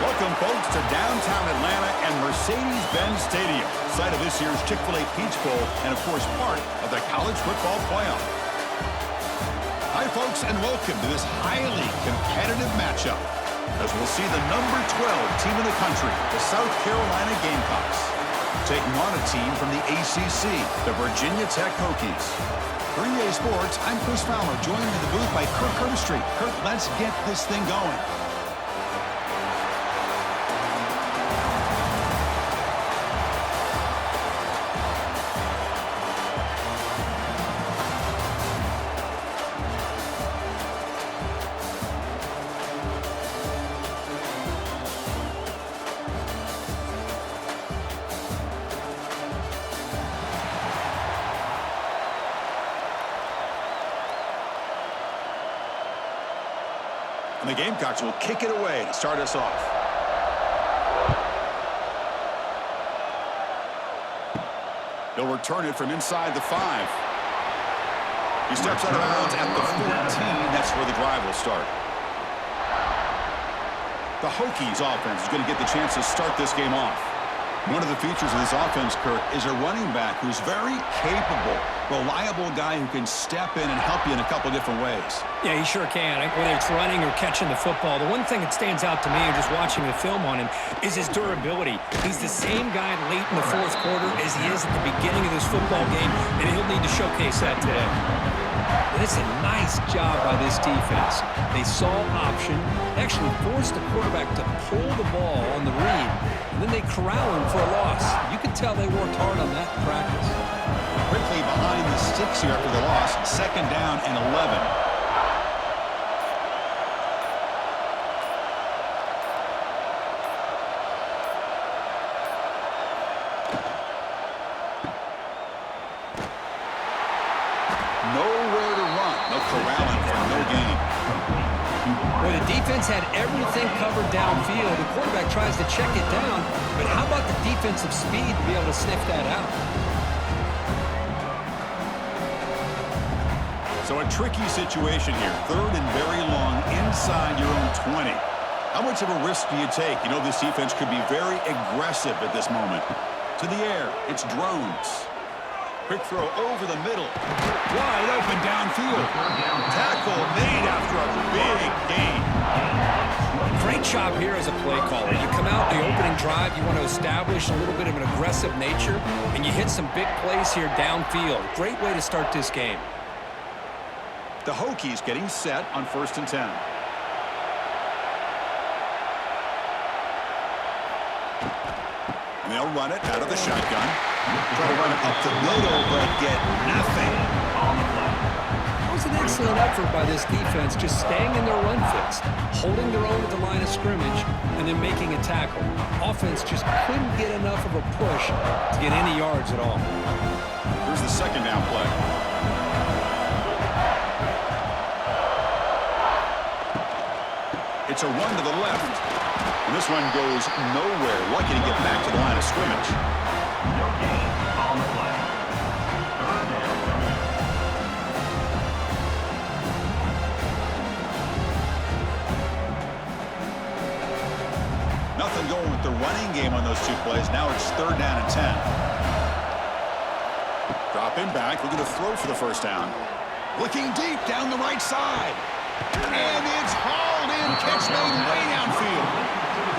Welcome, folks, to downtown Atlanta and Mercedes-Benz Stadium, site of this year's Chick-fil-A Peach Bowl and, of course, part of the College Football Playoff. Hi, folks, and welcome to this highly competitive matchup as we'll see the number 12 team in the country, the South Carolina Gamecocks, taking on a team from the ACC, the Virginia Tech Hokies. For EA Sports, I'm Chris Fowler, joined in the booth by Kirk Herbstreit. Kirk, let's get this thing going. And the Gamecocks will kick it away to start us off. He'll return it from inside the 5. He steps out of bounds at the 14. That's where the drive will start. The Hokies offense is going to get the chance to start this game off. One of the features of this offense, Kirk, is a running back who's very capable, reliable guy who can step in and help you in a couple different ways. Yeah, he sure can, whether it's running or catching the football. The one thing that stands out to me, just watching the film on him, is his durability. He's the same guy late in the fourth quarter as he is at the beginning of this football game, and he'll need to showcase that today. It's a nice job by this defense. They saw option, actually forced the quarterback to pull the ball on the read, and then they corral him for a loss. You can tell they worked hard on that in practice. Quickly behind the sticks here after the loss, 2nd down and 11. Nowhere to run. No corralling for no gain. Well, the defense had everything covered downfield. The quarterback tries to check it down, but how about the defensive speed to be able to sniff that out? So a tricky situation here. 3rd and very long inside your own 20. How much of a risk do you take? You know this defense could be very aggressive at this moment. To the air, it's drones. Quick throw over the middle. Wide open downfield. Tackle made after a big gain. Great job here as a play caller. You come out in the opening drive, you want to establish a little bit of an aggressive nature, and you hit some big plays here downfield. Great way to start this game. The Hokies getting set on 1st and 10. And they'll run it out of the shotgun. Try to run it up the middle, but get nothing. That was an excellent effort by this defense, just staying in their run fits, holding their own at the line of scrimmage, and then making a tackle. Offense just couldn't get enough of a push to get any yards at all. Here's the 2nd down play. It's a run to the left. And this one goes nowhere. Lucky to get back to the line of scrimmage. No gain on the play. 3rd down. Nothing going with the running game on those 2 plays. Now it's 3rd down and 10. Dropping back, looking to throw for the 1st down. Looking deep down the right side. And it's hauled in. Catch made way downfield.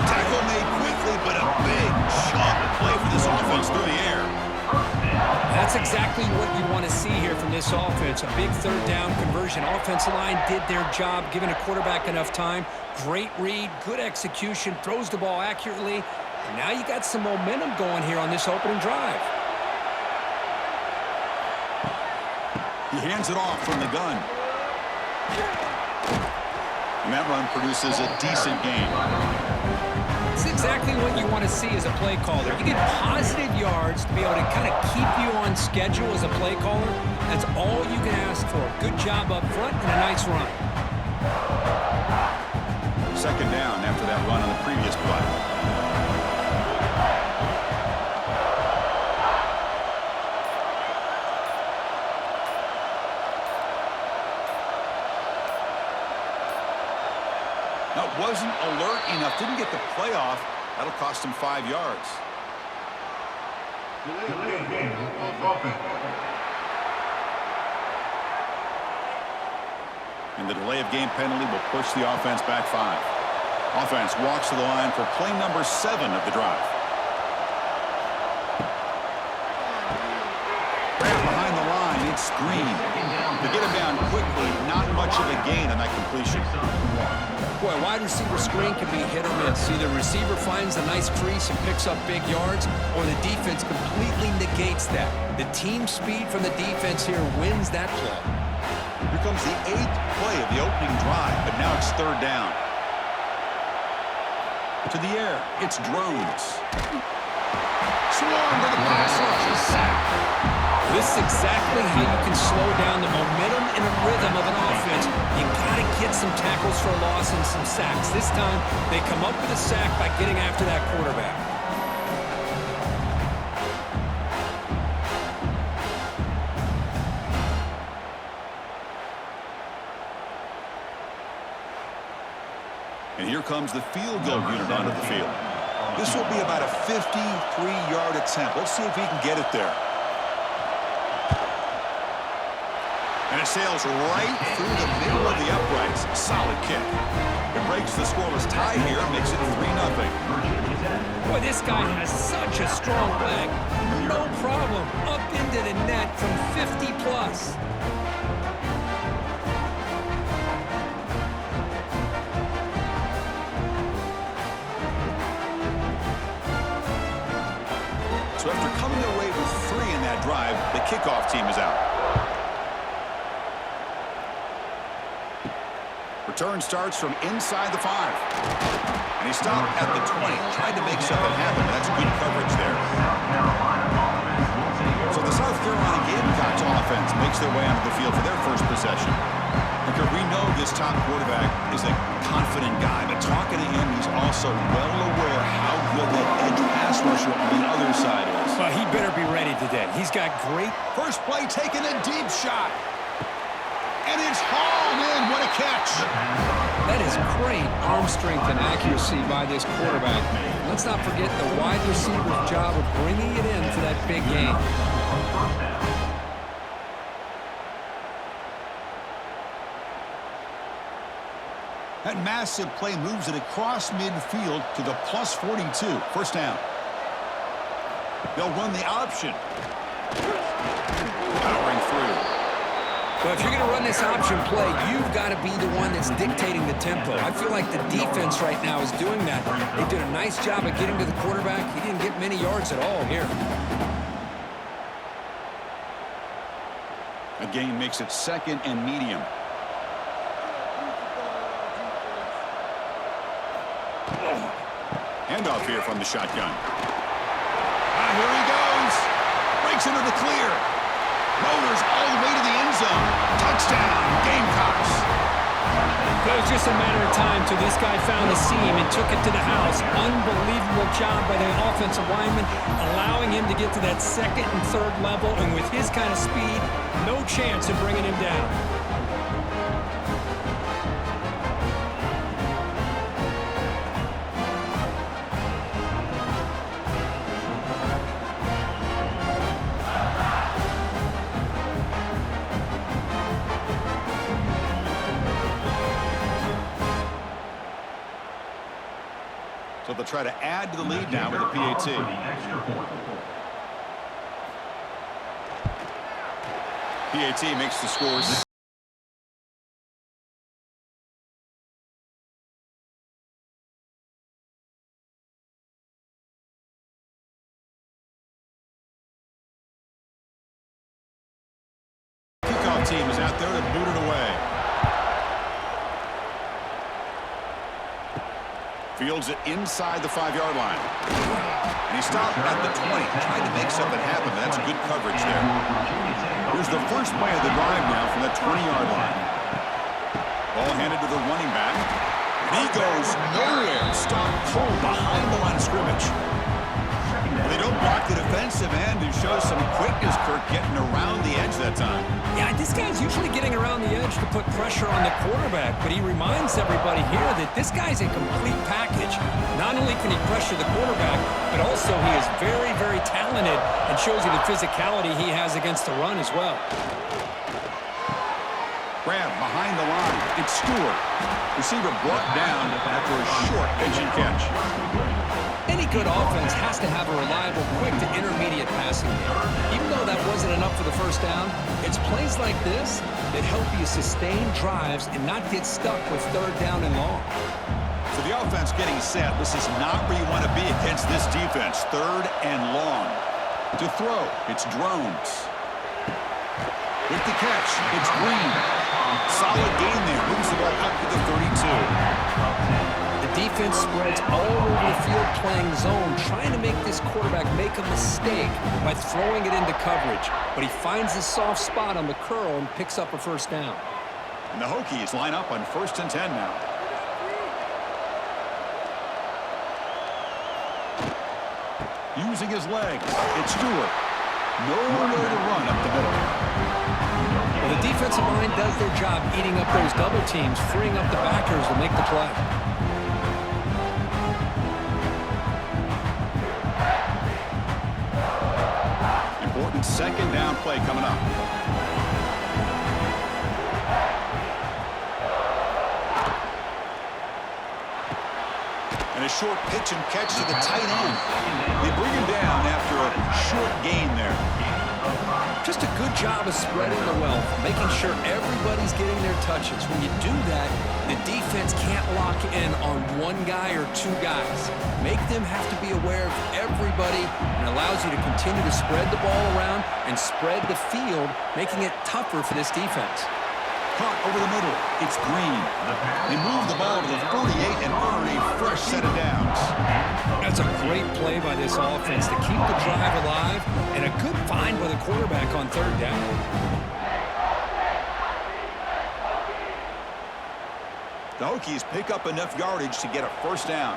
Tackle made quickly, but a big chunk play for this offense through the air. That's exactly what you want to see here from this offense. A big 3rd down conversion. Offensive line did their job, giving a quarterback enough time. Great read, good execution, throws the ball accurately. And now you got some momentum going here on this opening drive. He hands it off from the gun. And that run produces a decent gain. It's exactly what you want to see as a play caller. You get positive yards to be able to kind of keep you on schedule as a play caller. That's all you can ask for. Good job up front and a nice run. 2nd down after that run on the previous play. Now, wasn't alert enough to Didn't get the play off. That'll cost him 5 yards. Delay of game. Offense. And the delay of game penalty will push the offense back 5. Offense walks to the line for play number 7 of the drive. Behind the line, it's Green. To get him down quickly, not much of a gain on that completion. Boy, wide receiver screen can be hit or miss. Either receiver finds a nice crease and picks up big yards, or the defense completely negates that. The team speed from the defense here wins that play. Here comes the 8th play of the opening drive, but now it's 3rd down. To the air, it's Drones. Swarm to the pass rush, a sack. This is exactly how you can slow down the momentum and the rhythm of an offense. You got to get some tackles for a loss and some sacks. This time, they come up with a sack by getting after that quarterback. And here comes the field goal unit onto the field. This will be about a 53-yard attempt. Let's see if he can get it there. And it sails right through the middle of the uprights. Solid kick. It breaks the scoreless tie here, makes it 3-0. Boy, this guy has such a strong leg. No problem. Up into the net from 50+. So after coming away with 3 in that drive, the kickoff team is out. Return starts from inside the 5. And he stopped at the 20. Tried to make something happen, but that's good coverage there. So the South Carolina Gamecocks offense makes their way onto the field for their first possession. Because we know this top quarterback is a confident guy, but talking to him, he's also well aware how good that edge pass rusher on the other side is. Well, he better be ready today. He's got great... First play taking a deep shot. And it's hauled in. What a catch. That is great arm strength and accuracy by this quarterback. Let's not forget the wide receiver's job of bringing it in for that big game. That massive play moves it across midfield to the +42. First down. They'll run the option. Powering through. Well, if you're going to run this option play, you've got to be the one that's dictating the tempo. I feel like the defense right now is doing that. They did a nice job of getting to the quarterback. He didn't get many yards at all here. A gain makes it 2nd and medium. Handoff here from the shotgun. Here he goes. Breaks into the clear. Motors all the way to the end zone. Touchdown, Gamecocks. It was just a matter of time till this guy found the seam and took it to the house. Unbelievable job by the offensive lineman, allowing him to get to that 2nd and 3rd level, and with his kind of speed, no chance of bringing him down. So they'll try to add to the lead now with a PAT. PAT makes the scores. Kickoff team is out there to boot it away. Fields it inside the 5-yard line. And he stopped at the 20. Tried to make something happen. That's good coverage there. Here's the first play of the drive now from that 20-yard line. Ball handed to the running back. And he goes nowhere. Stopped cold behind the line of scrimmage. They don't block the defensive end and show some quickness, Kirk, getting around the edge that time. Yeah, this guy's usually getting around the edge to put pressure on the quarterback, but he reminds everybody here that this guy's a complete package. Not only can he pressure the quarterback, but also he is very, very talented and shows you the physicality he has against the run as well. Grab behind the line. It's Stewart. Receiver brought down after a short pitch and catch. Any good offense has to have a reliable, quick to intermediate passing game. Even though that wasn't enough for the first down, it's plays like this that help you sustain drives and not get stuck with third down and long. So the offense getting set. This is not where you want to be against this defense. Third and long. To throw, it's Drones. With the catch, it's Green. Solid gain there. Moves the ball up to the 32. The defense spreads all over the field playing zone, trying to make this quarterback make a mistake by throwing it into coverage. But he finds his soft spot on the curl and picks up a first down. And the Hokies line up on 1st and 10 now. Using his legs, it's Stewart. Nowhere to run up the middle. Well, the defensive line does their job eating up those double teams, freeing up the backers to make the play. Important second down play coming up. And a short pitch and catch to the tight end. They bring him down after a short gain there. Just a good job of spreading the wealth, making sure everybody's getting their touches. When you do that, the defense can't lock in on one guy or two guys. Make them have to be aware of everybody and allows you to continue to spread the ball around and spread the field, making it tougher for this defense. Caught over the middle. It's Green. They move the ball to the 48 and earn a fresh set of downs. That's a great play by this offense to keep the drive alive and a good find by the quarterback on third down. The Hokies pick up enough yardage to get a first down.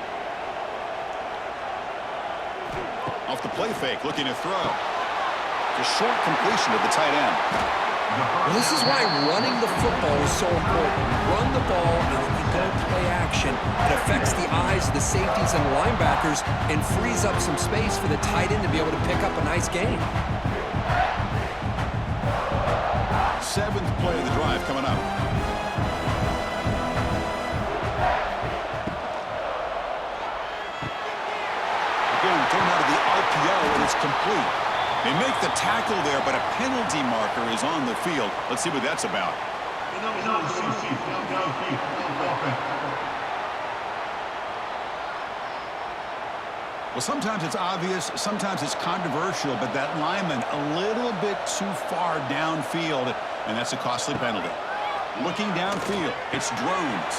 Off the play fake, looking to throw. A short completion to the tight end. Well, this is why running the football is so important. Run the ball and then you go play action. It affects the eyes of the safeties and linebackers and frees up some space for the tight end to be able to pick up a nice gain. 7th play of the drive coming up. Again, thrown out of the RPO and it's complete. They make the tackle there, but a penalty marker is on the field. Let's see what that's about. Well, sometimes it's obvious, sometimes it's controversial, but that lineman a little bit too far downfield, and that's a costly penalty. Looking downfield, it's Drones.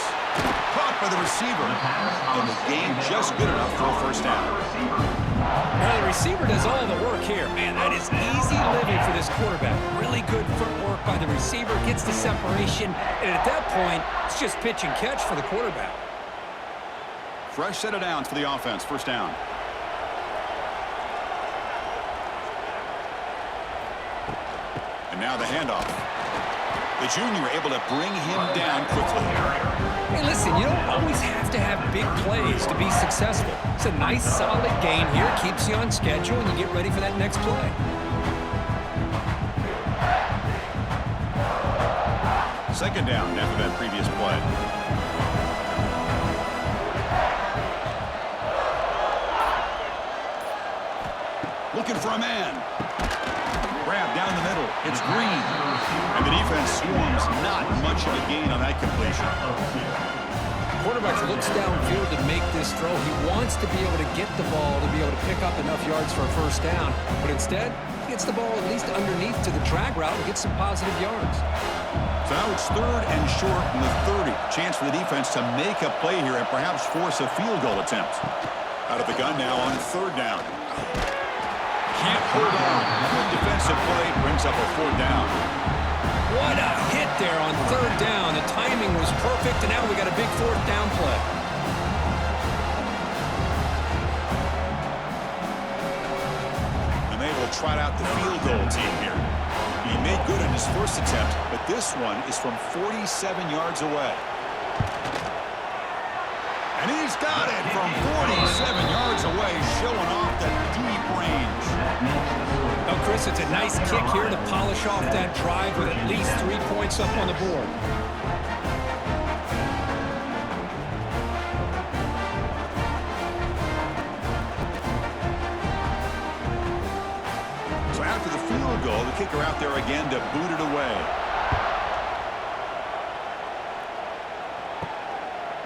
Caught by the receiver, and the game just good enough for a first down. Well, the receiver does all the work here. Man, that is easy living for this quarterback. Really good footwork by the receiver, gets the separation, and at that point, it's just pitch and catch for the quarterback. Fresh set of downs for the offense, first down. And now the handoff. The junior able to bring him down quickly. Hey, listen, you don't always have to have big plays to be successful. It's a nice, solid gain here. Keeps you on schedule, and you get ready for that next play. Second down after that previous play. Looking for a man. Grab down the middle. It's Green. And the defense swarms not much of a gain on that completion. Quarterback looks downfield to make this throw. He wants to be able to get the ball to be able to pick up enough yards for a first down. But instead, he gets the ball at least underneath to the drag route and gets some positive yards. So now it's third and short in the 30. Chance for the defense to make a play here and perhaps force a field goal attempt. Out of the gun now on third down. Can't hold on. Good defensive play brings up a fourth down. What a hit there on third down. The timing was perfect, and now we got a big fourth down play. trot out the field goal team here. He made good on his first attempt, but this one is from 47 yards away. And he's got it from 47 yards away, showing off the deep range. Well, Chris, it's a nice kick here to polish off that drive with at least 3 points up on the board. So after the field goal, the kicker out there again to boot it away.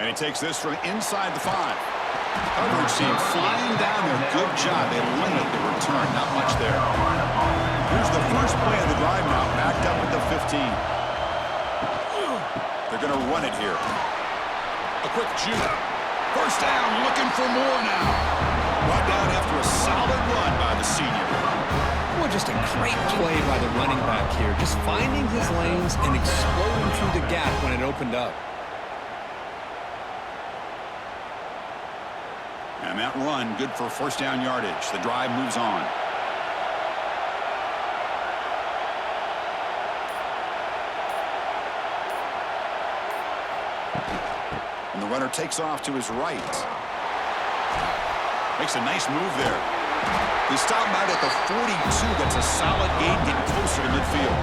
And he takes this from inside the 5. Coverage team flying down there. Good job. They limit the return. Not much there. Here's the first play of the drive now, backed up at the 15. They're going to run it here. A quick juke. First down, looking for more now. Brought down after a solid run by the senior. Well, just a great play by the running back here. Just finding his lanes and exploding through the gap when it opened up. And that run, good for first down yardage. The drive moves on. And the runner takes off to his right. Makes a nice move there. They stop him out at the 42. That's a solid gain, getting closer to midfield.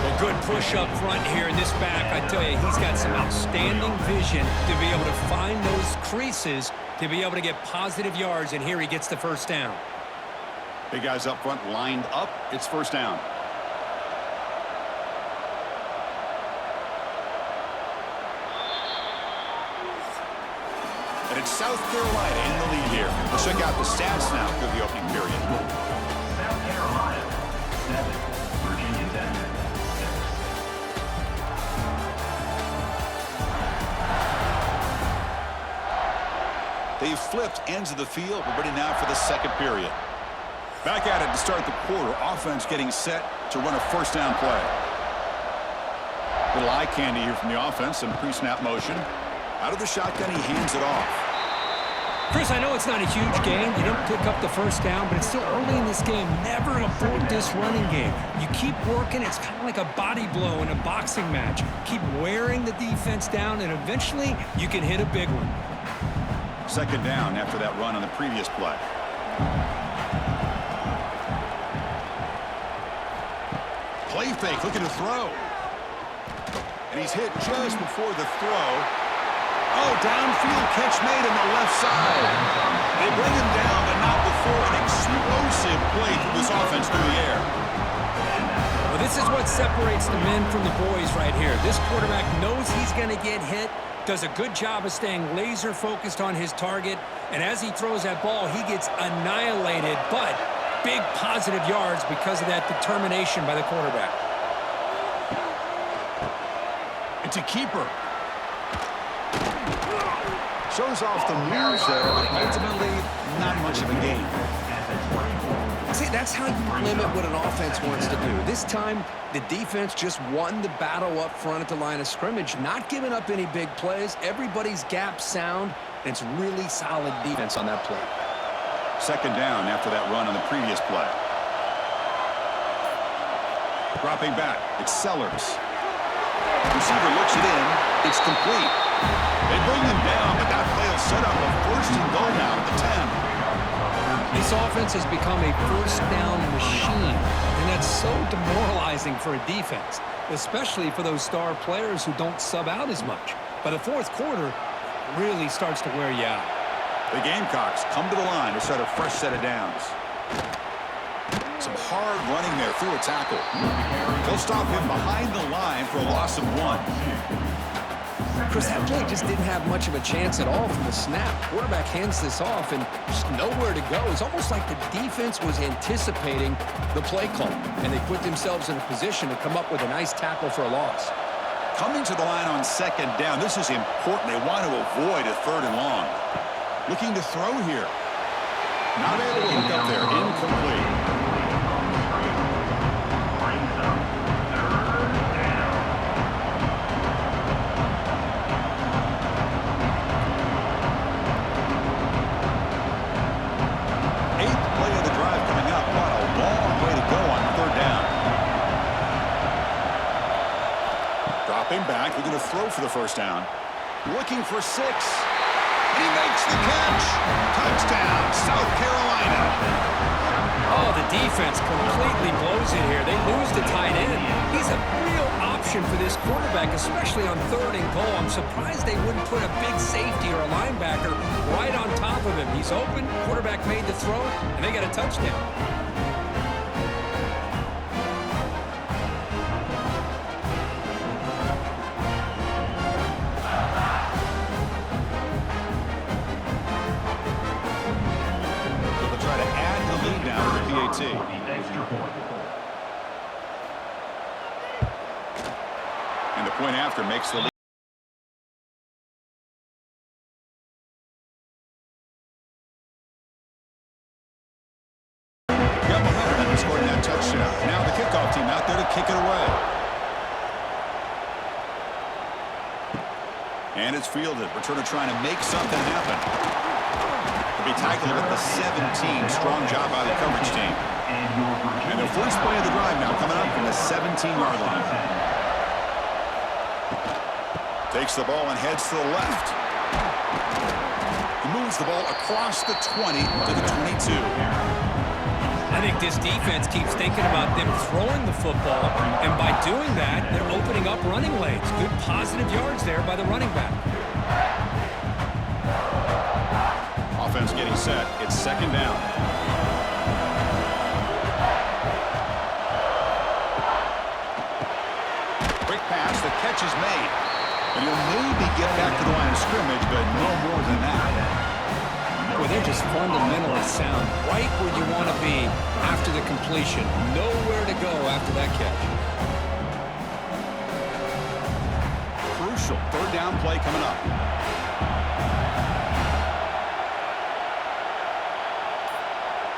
Well, good push up front here in this back. I tell you, he's got some outstanding vision to be able to find those creases, to be able to get positive yards, and here he gets the first down. Big guys up front lined up. It's first down. And it's South Carolina in the lead here. Let's check out the stats now through the opening period. South Carolina, 7. Virginia Tech, 6. They've flipped ends of the field. We're ready now for the second period. Back at it to start the quarter. Offense getting set to run a first down play. Little eye candy here from the offense. Some pre-snap motion. Out of the shotgun, he hands it off. Chris, I know it's not a huge gain. You don't pick up the first down, but it's still early in this game. Never abort this running game. You keep working. It's kind of like a body blow in a boxing match. Keep wearing the defense down, and eventually you can hit a big one. Second down after that run on the previous play. Play fake, looking to throw. And he's hit just before the throw. Oh, downfield catch made on the left side. They bring him down, but not before an explosive play through this offense through the air. Well, this is what separates the men from the boys right here. This quarterback knows he's going to get hit, does a good job of staying laser focused on his target, and as he throws that ball, he gets annihilated, but big positive yards because of that determination by the quarterback. It's a keeper. Shows off the moves there, but ultimately not much of a gain. See, that's how you limit what an offense wants to do. This time, the defense just won the battle up front at the line of scrimmage, not giving up any big plays. Everybody's gap sound, and it's really solid defense on that play. Second down after that run on the previous play. Dropping back, it's Sellers. Receiver looks it in. It's complete. They bring him down, but that play will set up a first and goal now at the 10. This offense has become a first down machine, and that's so demoralizing for a defense, especially for those star players who don't sub out as much. By the fourth quarter, it really starts to wear you out. The Gamecocks come to the line to start a fresh set of downs. Some hard running there through a tackle. They'll stop him behind the line for a loss of 1. Chris, that play just didn't have much of a chance at all from the snap. Quarterback hands this off and just nowhere to go. It's almost like the defense was anticipating the play call, and they put themselves in a position to come up with a nice tackle for a loss. Coming to the line on second down, this is important. They want to avoid a third and long. Looking to throw here. Not able to hook up there. Incomplete. Eighth play of the drive coming up. What a Going back, we're going to throw for the first down. Looking for 6. And he makes the catch. Touchdown, South Carolina. Oh, the defense completely blows it here. They lose the tight end. He's a real option for this quarterback, especially on 3rd and goal. I'm surprised they wouldn't put a big safety or a linebacker right on top of him. He's open, quarterback made the throw, and they got a touchdown. And the point after makes the lead. Got momentum and scoring that touchdown. Now the kickoff team out there to kick it away. And it's fielded. Returner trying to make something happen. Be tackled at the 17. Strong job by the coverage team. And the first play of the drive now coming up from the 17-yard line. Takes the ball and heads to the left. He moves the ball across the 20 to the 22. I think this defense keeps thinking about them throwing the football, and by doing that, they're opening up running lanes. Good positive yards there by the running back. Offense getting set. It's 2nd down. Quick pass. The catch is made. And he'll maybe get back to the line of scrimmage, but no more than that. Well, they're just fundamentally sound. Right where you want to be after the completion. Nowhere to go after that catch. Crucial 3rd down play coming up.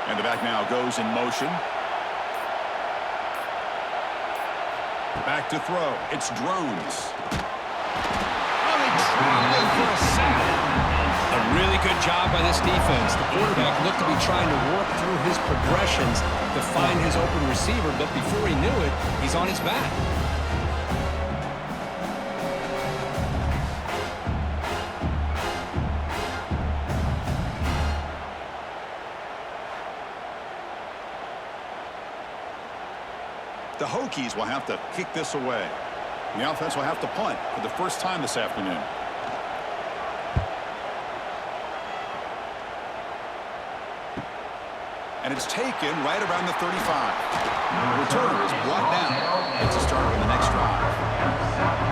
And the back now goes in motion. Back to throw. It's Drones. Oh, they dropped it for a sack. A really good job by this defense. The quarterback looked to be trying to work through his progressions to find his open receiver, but before he knew it, he's on his back. The Hokies will have to kick this away. The offense will have to punt for the first time this afternoon. And it's taken right around the 35. The returner is brought down. It's a start on the next drive.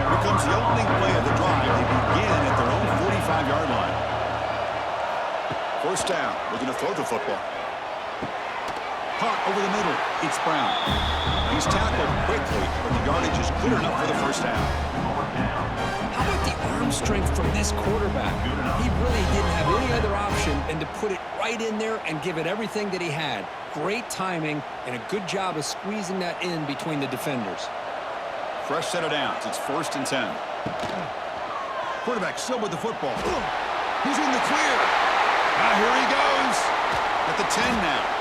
Here comes the opening play of the drive. They begin at their own 45-yard line. First down. Looking to throw the football. Caught over the middle. It's Brown. He's tackled quickly, but the yardage is clear enough for the first down. How about the arm strength from this quarterback? He really didn't have any other option than to put it right in there and give it everything that he had. Great timing and a good job of squeezing that in between the defenders. Fresh set of downs. It's 1st and 10. Quarterback still with the football. He's in the clear. Here he goes. At the 10 now.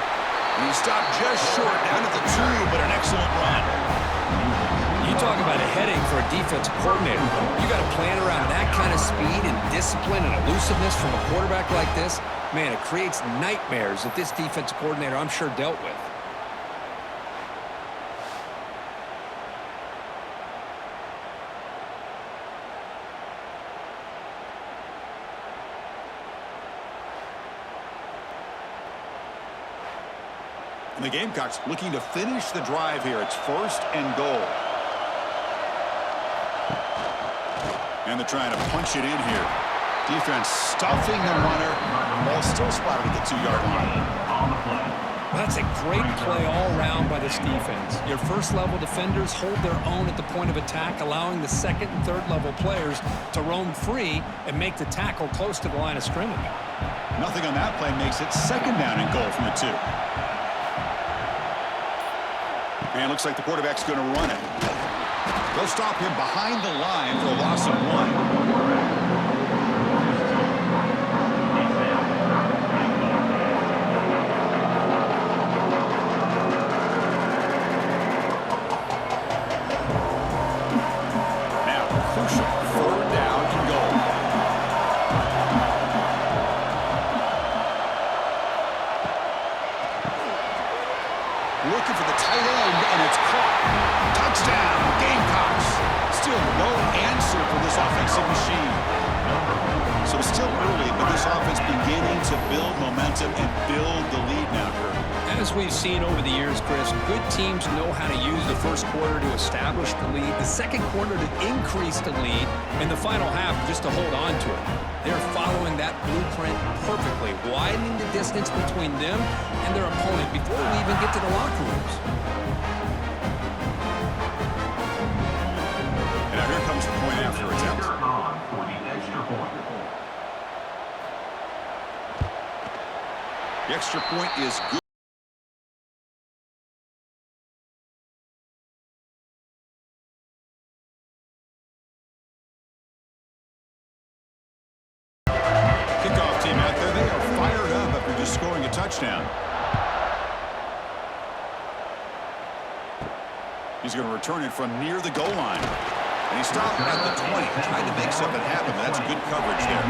And he stopped just short down at the 2, but an excellent run. You talk about a headache for a defensive coordinator. You got to plan around that kind of speed and discipline and elusiveness from a quarterback like this. Man, it creates nightmares that this defensive coordinator, I'm sure, dealt with. And the Gamecocks looking to finish the drive here. It's 1st and goal. And they're trying to punch it in here. Defense stuffing the runner. Ball still spotted at the 2-yard line. That's a great play all around by this defense. Your first-level defenders hold their own at the point of attack, allowing the 2nd and 3rd-level players to roam free and make the tackle close to the line of scrimmage. Nothing on that play makes it 2nd down and goal from the 2. And looks like the quarterback's going to run it. They'll stop him behind the line for a loss of 1. looking for the tight end, and it's caught. Touchdown, Gamecocks. Still no answer for this offensive machine. So still early, but this offense beginning to build momentum and build the lead now, Kirk. As we've seen over the years, Chris, good teams know how to use the first quarter to establish the lead, the second quarter to increase the lead, and the final half just to hold on to it. They're following that blueprint perfectly, widening the distance between them and their opponent before we even get to the locker rooms. And now here comes the point after attempt. For the extra point. The extra point is good. Kickoff team out there, they are fired up after just scoring a touchdown. He's going to return it from near the goal line. And he stopped at the 20, trying to make something happen. That's good coverage there.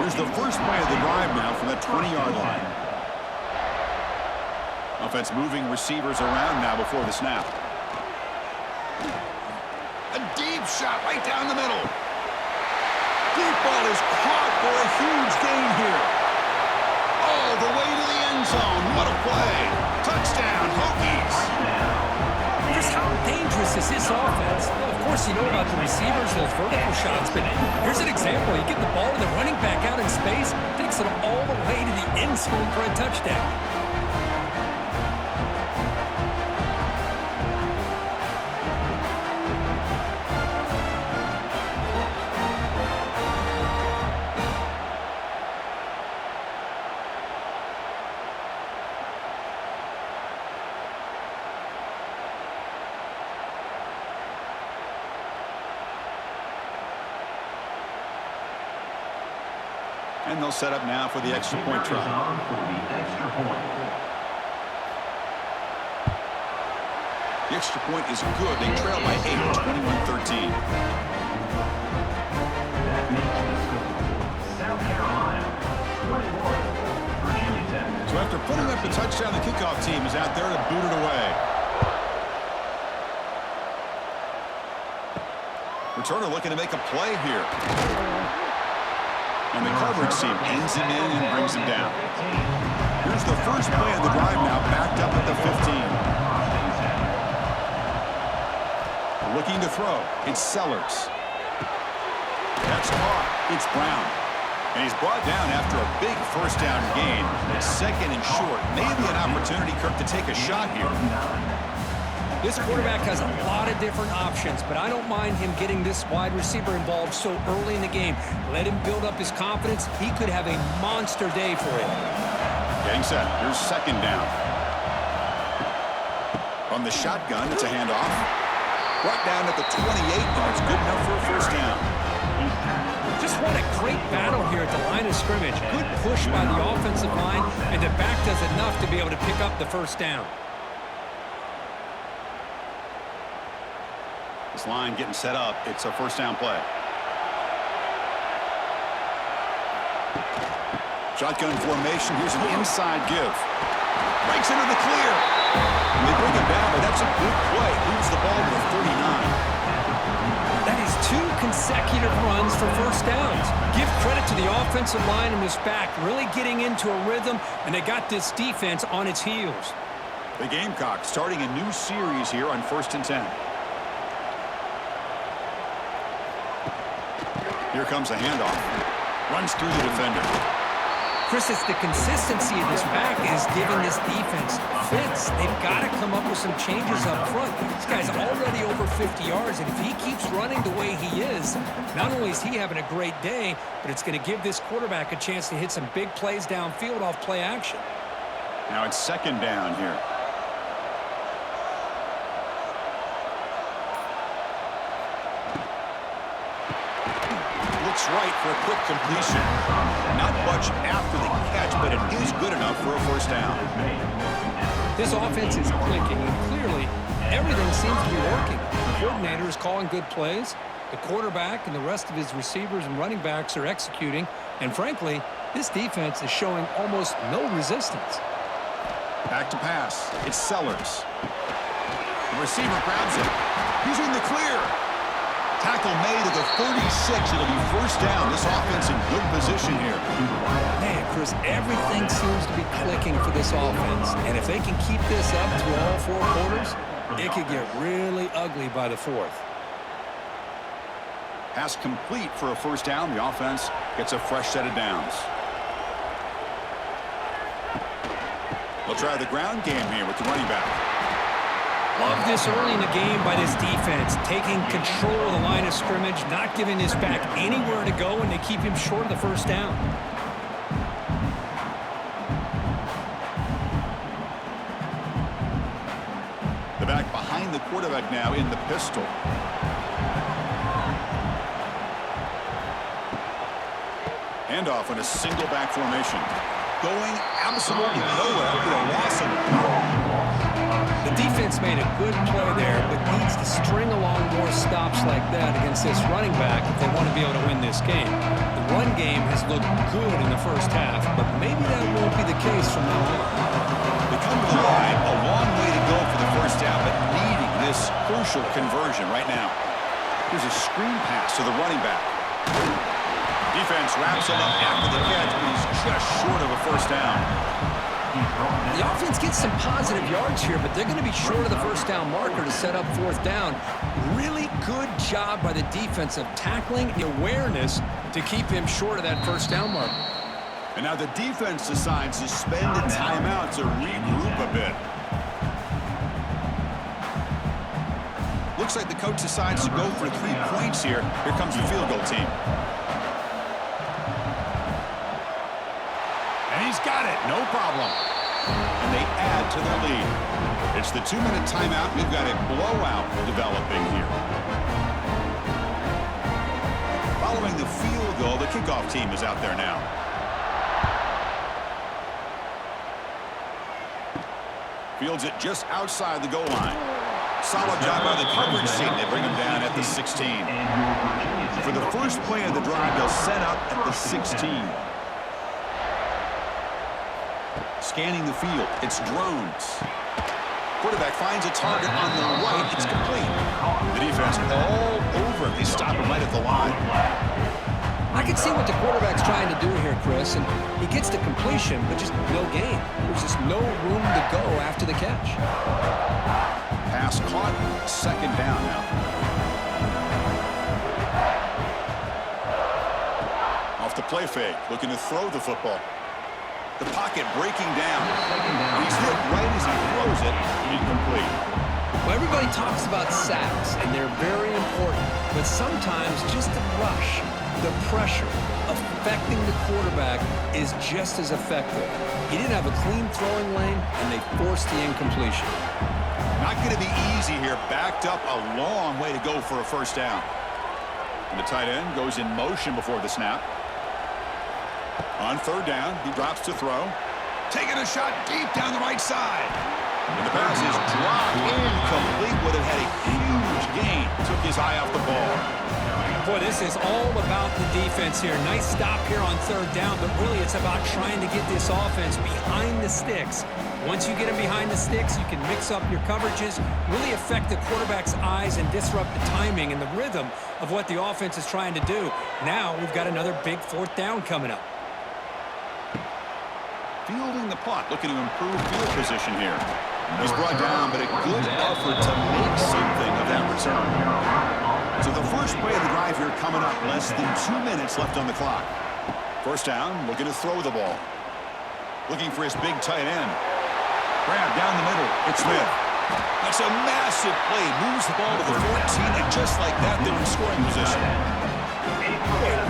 Here's the first play of the drive now from that 20-yard line. Offense moving receivers around now before the snap. A deep shot right down the middle. Deep ball is caught for a huge gain here. All the way to the end zone. What a play. Touchdown, Hokies. Just how dangerous is this offense? Well, of course, you know about the receivers, those vertical shots, but here's an example. You get the ball to the running back out in space, takes it all the way to the end zone for a touchdown. And they'll set up now for the extra point try. The extra point is good. They trail by 8, 21-13. That makes the score. South Carolina, 21, Virginia Tech. So after putting up the touchdown, the kickoff team is out there to boot it away. Returner looking to make a play here. And the coverage team ends him in and brings him down. Here's the first play of the drive now, backed up at the 15. Looking to throw. It's Sellers. That's caught. It's Brown. And he's brought down after a big first down gain. Second and short. Maybe an opportunity, Kirk, to take a shot here. This quarterback has a lot of different options, but I don't mind him getting this wide receiver involved so early in the game. Let him build up his confidence. He could have a monster day for him. Getting set. Here's second down. From the shotgun, it's a handoff. Brought down at the 28 yards. Good enough for a first down. Just what a great battle here at the line of scrimmage. Good push by the offensive line, and the back does enough to be able to pick up the first down. This line getting set up. It's a first down play. Shotgun formation. Here's an inside give. Breaks into the clear. And they bring it down, but that's a good play. Moves the ball to the 39. That is 2 consecutive runs for first downs. Give credit to the offensive line and this back really getting into a rhythm, and they got this defense on its heels. The Gamecocks starting a new series here on 1st and 10. Here comes a handoff. Runs through the defender. Chris, it's the consistency of this back is giving this defense fits. They've got to come up with some changes up front. This guy's already over 50 yards, and if he keeps running the way he is, not only is he having a great day, but it's going to give this quarterback a chance to hit some big plays downfield off play action. Now it's second down here. Looks right for a quick completion. Not much after the catch, but it is good enough for a first down. This offense is clicking, and clearly everything seems to be working. The coordinator is calling good plays. The quarterback and the rest of his receivers and running backs are executing. And frankly, this defense is showing almost no resistance. Back to pass. It's Sellers. The receiver grabs it. He's in the clear. Tackle made at the 36. It'll be first down. This offense in good position here. Man, Chris, everything seems to be clicking for this offense. And if they can keep this up through all 4 quarters, it could get really ugly by the 4th. Pass complete for a first down. The offense gets a fresh set of downs. They'll try the ground game here with the running back. Love this early in the game by this defense, taking control of the line of scrimmage, not giving this back anywhere to go, and they keep him short of the first down. The back behind the quarterback now in the pistol. Handoff in a single back formation. Going absolutely nowhere for a loss of The defense made a good play there, but needs to string along more stops like that against this running back if they want to be able to win this game. The run game has looked good in the first half, but maybe that won't be the case from now on. They come to the line, a long way to go for the first down, but needing this crucial conversion right now. Here's a screen pass to the running back. Defense wraps him up after the catch, but he's just short of a first down. The offense gets some positive yards here, but they're going to be short of the first down marker to set up 4th down. Really good job by the defense of tackling the awareness to keep him short of that first down marker. And now the defense decides to spend a timeout to regroup a bit. Looks like the coach decides to go for 3 points here. Here comes the field goal team. And he's got it, no problem. And they add to their lead. It's the 2-minute timeout. We've got a blowout developing here. Following the field goal, the kickoff team is out there now. Fields it just outside the goal line. Solid job by the coverage team. They bring him down at the 16. For the first play of the drive, they'll set up at the 16. Scanning the field, it's drones. Quarterback finds a target on the right. It's complete. The defense all over. They stop him right at the line. I can see what the quarterback's trying to do here, Chris, and he gets the completion, but just no gain. There's just no room to go after the catch. Pass caught, second down now. Off the play fake, looking to throw the football. The pocket breaking down. He's hit right as he throws it. Incomplete. Well, everybody talks about sacks, and they're very important, but sometimes just the rush, the pressure affecting the quarterback is just as effective. He didn't have a clean throwing lane, and they forced the incompletion. Not going to be easy here. Backed up a long way to go for a first down. And the tight end goes in motion before the snap. On 3rd down, he drops to throw. Taking a shot deep down the right side. And the pass is dropped incomplete. Would have had a huge gain. Took his eye off the ball. Boy, this is all about the defense here. Nice stop here on 3rd down, but really it's about trying to get this offense behind the sticks. Once you get them behind the sticks, you can mix up your coverages, really affect the quarterback's eyes and disrupt the timing and the rhythm of what the offense is trying to do. Now we've got another big 4th down coming up. Fielding the punt, looking to improve field position here. He's brought down, but a good effort to make something of that return. So the first play of the drive here coming up. Less than 2 minutes left on the clock. First down, looking to throw the ball. Looking for his big tight end. Grab down the middle. It's Smith. That's a massive play. Moves the ball to the 14, and just like that, they're in scoring position.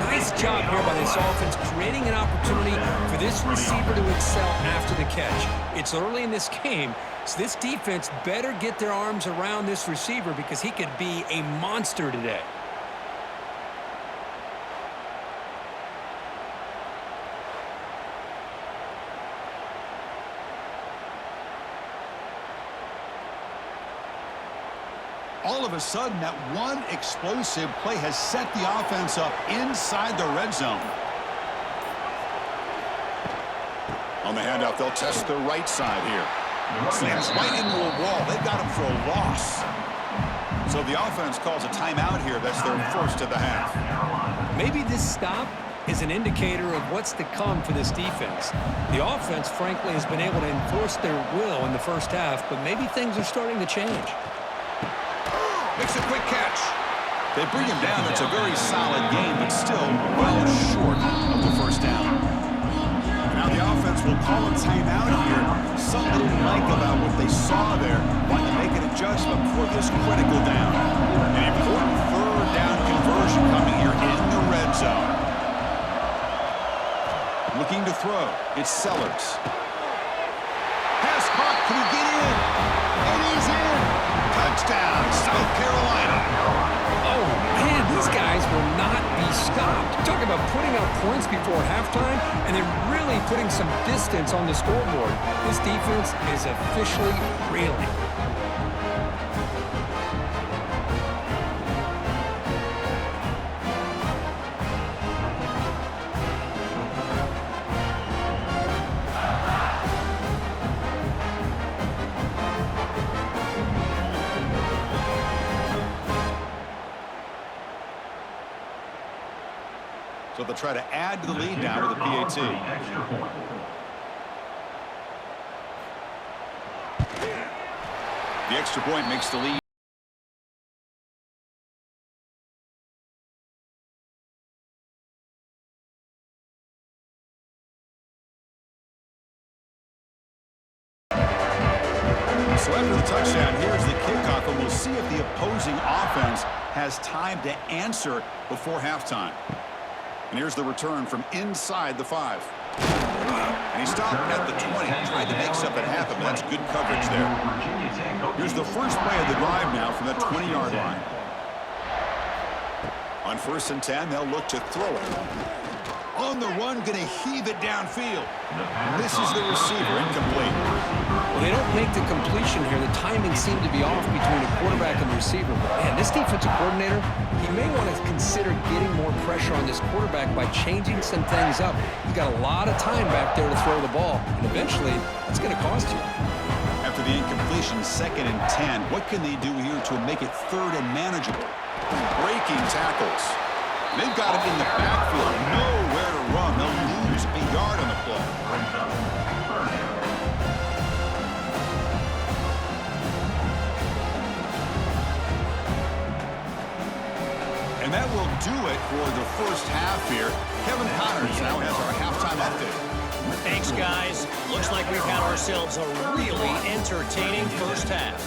Nice job here by this offense, creating an opportunity for this receiver to excel after the catch. It's early in this game, so this defense better get their arms around this receiver because he could be a monster today. All of a sudden, that one explosive play has set the offense up inside the red zone. On the handoff, they'll test the right side here. Slams right into a wall. They got him for a loss. So the offense calls a timeout here. That's their first of the half. Maybe this stop is an indicator of what's to come for this defense. The offense, frankly, has been able to enforce their will in the first half, but maybe things are starting to change. Makes a quick catch. They bring him down. It's a very solid game, but still well short of the first down. Now the offense will call a timeout here. Something they didn't like about what they saw there. Want to make an adjustment for this critical down. An important third down conversion coming here in the red zone. Looking to throw. It's Sellers. Pass caught. Can he get in? And he's in. Touchdown, South Carolina. Oh, man, these guys will not be stopped. Talk about putting up points before halftime and then really putting some distance on the scoreboard. This defense is officially reeling. So they'll try to add to the lead now with a PAT. The extra point makes the lead. So after the touchdown, here's the kickoff, and we'll see if the opposing offense has time to answer before halftime. And here's the return from inside the 5. And he stopped at the 20. Tried to make something happen, but that's good coverage there. Here's the first play of the drive now from that 20-yard line. On 1st and 10, they'll look to throw it. On the run, going to heave it downfield. Misses the receiver, incomplete. Well, they don't make the completion here. The timing seemed to be off between the quarterback and the receiver. But man, this defensive coordinator, he may want to consider getting more pressure on this quarterback by changing some things up. He's got a lot of time back there to throw the ball, and eventually, it's going to cost you. After the incompletion, 2nd and 10, what can they do here to make it 3rd and manageable? Breaking tackles. They've got him in the backfield. Nowhere to run. They'll lose a yard on the play. And that will do it for the first half here. Kevin Connors now has our halftime update. Thanks, guys. Looks like we've had ourselves a really entertaining first half.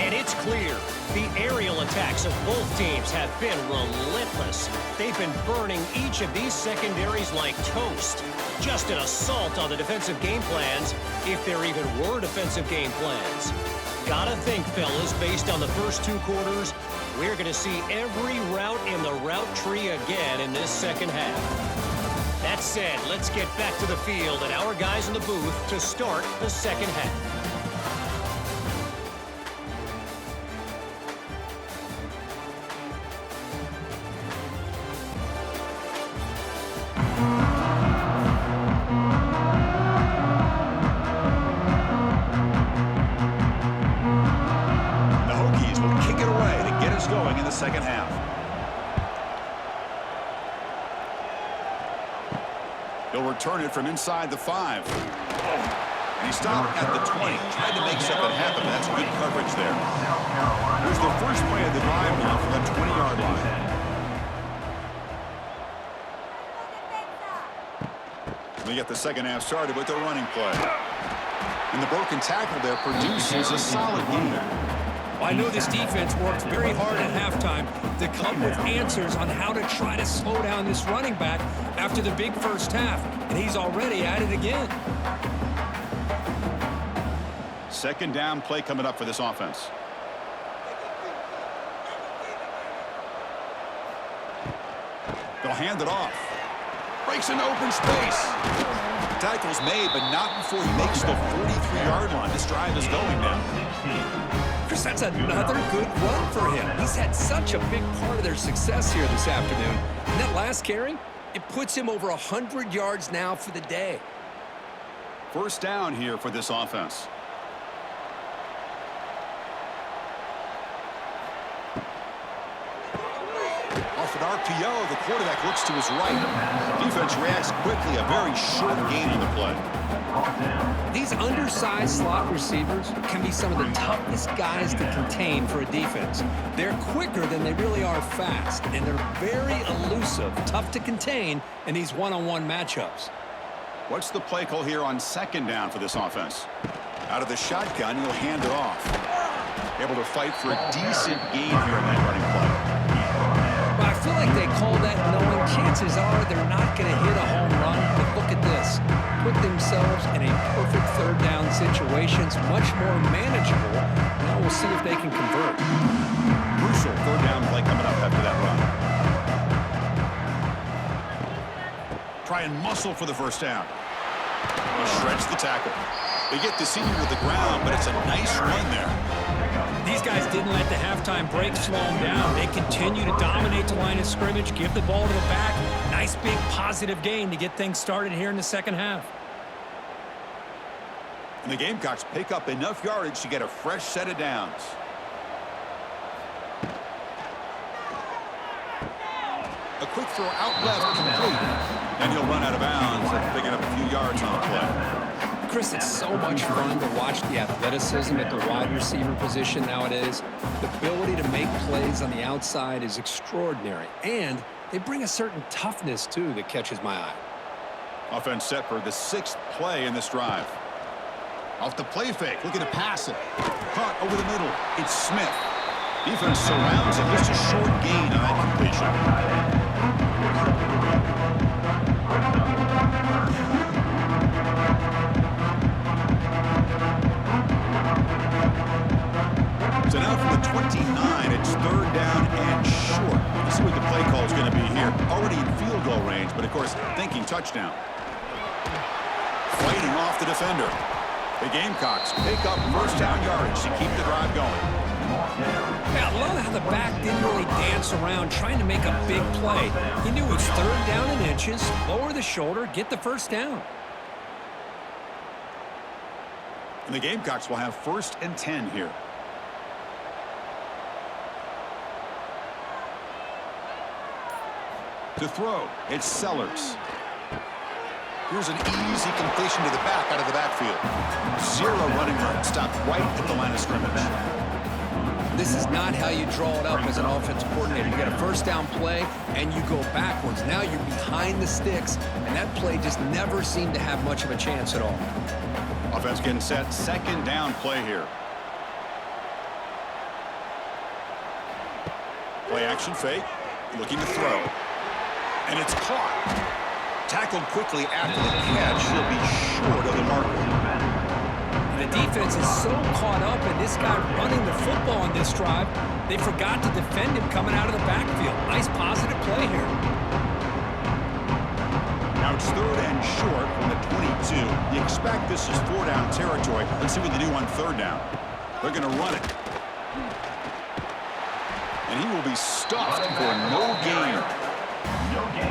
And it's clear, the aerial attacks of both teams have been relentless. They've been burning each of these secondaries like toast. Just an assault on the defensive game plans, if there even were defensive game plans. Gotta think, fellas, based on the first 2 quarters, we're going to see every route in the route tree again in this second half. That said, let's get back to the field and our guys in the booth to start the second half. Going in the second half. He'll return it from inside the 5. And he stopped at the 20. Tried to make something happen. That's good coverage there. Here's the first play of the drive now from the 20-yard line. We get the second half started with the running play. And the broken tackle there produces a solid game. Well, I know this defense worked very hard at halftime to come with answers on how to try to slow down this running back after the big first half, and he's already at it again. Second down play coming up for this offense. They'll hand it off. Breaks into open space. Tackle's made, but not before he makes the 43-yard line. This drive is going now. Chris, that's another good run for him. He's had such a big part of their success here this afternoon. And that last carry, it puts him over 100 yards now for the day. First down here for this offense. RPO, the quarterback looks to his right. Defense reacts quickly, a very short gain on the play. These undersized slot receivers can be some of the toughest guys to contain for a defense. They're quicker than they really are fast, and they're very elusive, tough to contain in these one-on-one matchups. What's the play call here on second down for this offense? Out of the shotgun, he'll hand it off. Able to fight for a decent gain here in that running play. But I feel like they call that knowing chances are they're not going to hit a home run. But look at this. Put themselves in a perfect third down situations, much more manageable. Now we'll see if they can convert. Crucial third down play coming up after that run. Try and muscle for the first down. He shreds the tackle. They get the senior to the ground, but it's a nice run there. These guys didn't let the halftime break slow them down. They continue to dominate the line of scrimmage, give the ball to the back. Nice big positive gain to get things started here in the second half. And the Gamecocks pick up enough yardage to get a fresh set of downs. A quick throw out left, complete. And he'll run out of bounds, picking up a few yards on the play. Chris, it's so much fun to watch the athleticism at the wide receiver position nowadays. The ability to make plays on the outside is extraordinary. And they bring a certain toughness, too, that catches my eye. Offense set for the 6th play in this drive. Off the play fake, looking to pass it. Caught over the middle. It's Smith. Defense surrounds him. Just a short gain on that completion. So now from the 29, it's third down and short. Let's see what the play call is going to be here. Already in field goal range, but of course, thinking touchdown. Fighting off the defender. The Gamecocks pick up first down yardage to keep the drive going. Yeah, I love how the back didn't really dance around trying to make a big play. He knew it's third down in inches, lower the shoulder, get the first down. And the Gamecocks will have 1st and 10 here. To throw, it's Sellers. Here's an easy completion to the back out of the backfield. 0 running room, stopped right at the line of scrimmage. This is not how you draw it up as an offensive coordinator. You get a first down play, and you go backwards. Now you're behind the sticks, and that play just never seemed to have much of a chance at all. Offense getting set, second down play here. Play action fake, looking to throw. And it's caught. Tackled quickly after the catch. He'll be short of the marker. The defense is so caught up in this guy running the football on this drive, they forgot to defend him coming out of the backfield. Nice positive play here. Now it's third and short from the 22. You expect this is 4-down territory. Let's see what they do on third down. They're going to run it. And he will be stuffed for no gain.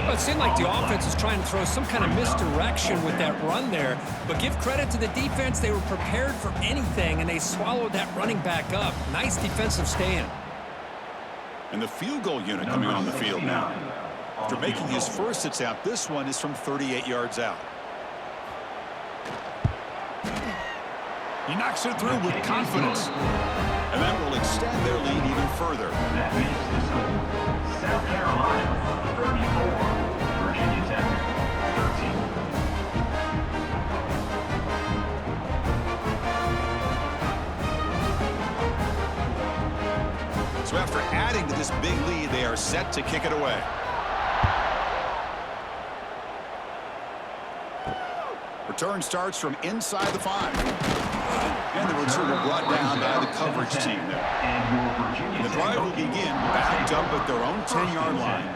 Well, it seemed like the offense was trying to throw some kind of misdirection with that run there. But give credit to the defense. They were prepared for anything, and they swallowed that running back up. Nice defensive stand. And the field goal unit coming on the field now. After making his first attempt, this one is from 38 yards out. He knocks it through with confidence. And that will extend their lead even further. That makes the score South Carolina 34, Virginia Tech 13. So after adding to this big lead, they are set to kick it away. Return starts from inside the 5. And the return brought down by the coverage team there. And the drive will begin backed up at their own 10-yard line.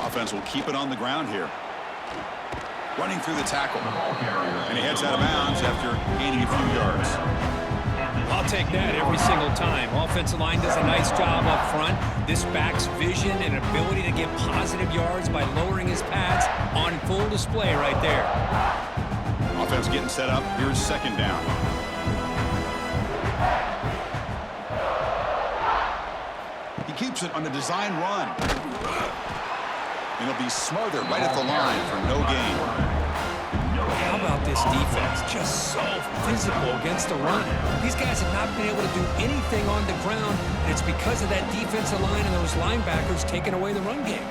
Offense will keep it on the ground here. Running through the tackle. And he heads out of bounds after gaining a few yards. I'll take that every single time. Offensive line does a nice job up front. This back's vision and ability to get positive yards by lowering his pads on full display right there. Offense getting set up. Here's second down. Throws it on a design run. And it'll be smothered right at the line for no gain. How about this defense? Just so physical against the run. These guys have not been able to do anything on the ground, and it's because of that defensive line and those linebackers taking away the run game.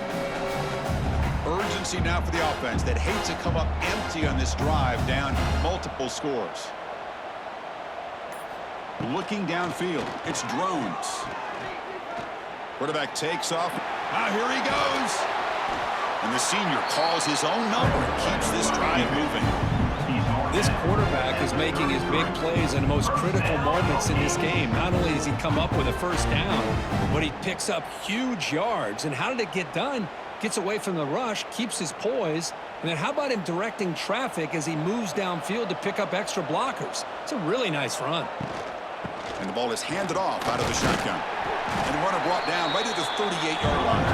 Urgency now for the offense that hates to come up empty on this drive down multiple scores. Looking downfield, it's drones. Quarterback takes off. Here he goes. And the senior calls his own number and keeps this drive moving. This quarterback is making his big plays in the most critical moments in this game. Not only does he come up with a first down, but he picks up huge yards. And how did it get done? Gets away from the rush, keeps his poise, and then how about him directing traffic as he moves downfield to pick up extra blockers? It's a really nice run. And the ball is handed off out of the shotgun. And the runner brought down right at the 38-yard line.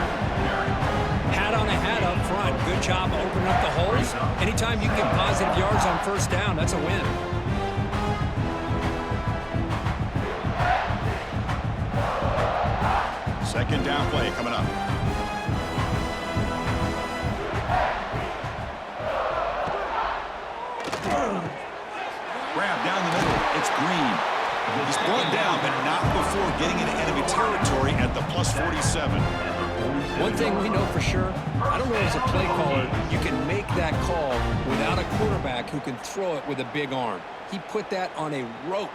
Hat on a hat up front. Good job opening up the holes. Anytime you get positive yards on first down, that's a win. Second down play coming up. Grab down the middle. It's Green. He's brought down, but not before getting into enemy territory at the +47. One thing we know for sure, I don't know as a play caller, you can make that call without a quarterback who can throw it with a big arm. He put that on a rope.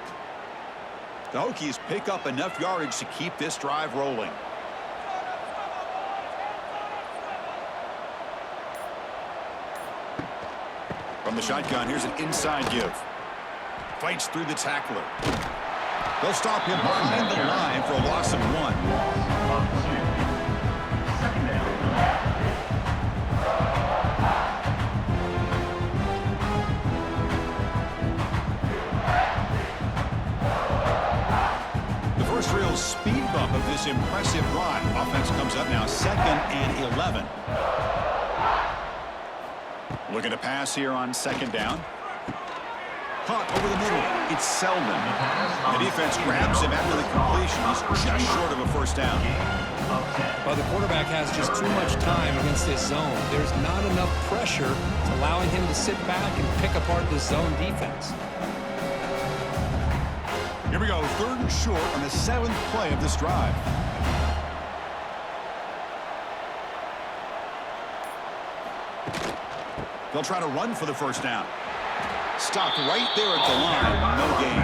The Hokies pick up enough yardage to keep this drive rolling. From the shotgun, here's an inside give. Fights through the tackler. They'll stop him behind the line for a loss of 1. Second down. The first real speed bump of this impressive drive. Offense comes up now 2nd and 11. Looking to pass here on 2nd down. Caught over the middle. It's Selden. The defense grabs him after the completion. He's just short of a first down. Well, the quarterback has just too much time against this zone. There's not enough pressure to allowing him to sit back and pick apart this zone defense. Here we go, 3rd and short on the 7th play of this drive. They'll try to run for the first down. Stopped right there at the line. No gain.